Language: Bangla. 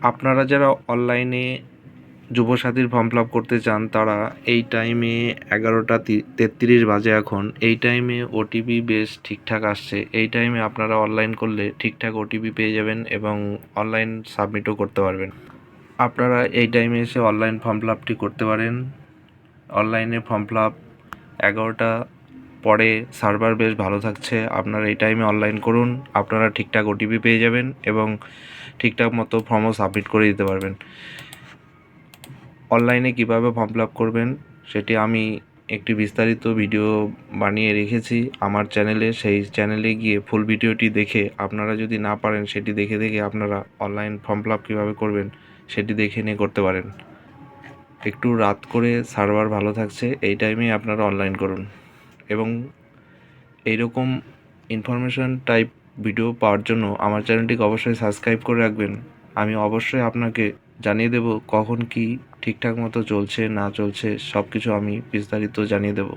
আপনারা যারা অনলাইনে যুবসাথীর ফর্ম ফিল আপ করতে চান তারা এই টাইমে 11:33 বাজে এখন, এই টাইমে ওটিপি বেশ ঠিকঠাক আসছে। এই টাইমে আপনারা অনলাইন করলে ঠিকঠাক ওটিপি পেয়ে যাবেন এবং অনলাইন সাবমিটও করতে পারবেন। আপনারা এই টাইমে এসে অনলাইন ফর্ম ফিল আপটি করতে পারেন। অনলাইনে ফর্ম ফিল আপ 11টা পরে সার্ভার বেশ ভালো থাকছে। আপনারা এই টাইমে অনলাইন করুন, আপনারা ঠিকঠাক ওটিপি পেয়ে যাবেন এবং ঠিকঠাক মতো ফর্মও সাবমিট করে দিতে পারবেন। অনলাইনে কিভাবে ফর্ম ফিল আপ করবেন সেটি আমি একটি বিস্তারিত ভিডিও বানিয়ে রেখেছি আমার চ্যানেলে। সেই চ্যানেলে গিয়ে ফুল ভিডিওটি দেখে আপনারা যদি না পারেন সেটি দেখে আপনারা অনলাইন ফর্ম ফিল আপ কীভাবে করবেন সেটি দেখে নিয়ে করতে পারেন। একটু রাত করে সার্ভার ভালো থাকছে, এই টাইমে আপনারা অনলাইন করুন এবং এইরকম ইনফরমেশান টাইপ ভিডিও পাওয়ার জন্য আমার চ্যানেলটিকে অবশ্যই সাবস্ক্রাইব করে রাখবেন। আমি অবশ্যই আপনাকে জানিয়ে দেব কখন কি ঠিকঠাক মতো চলছে না চলছে, সব কিছু আমি বিস্তারিত জানিয়ে দেব।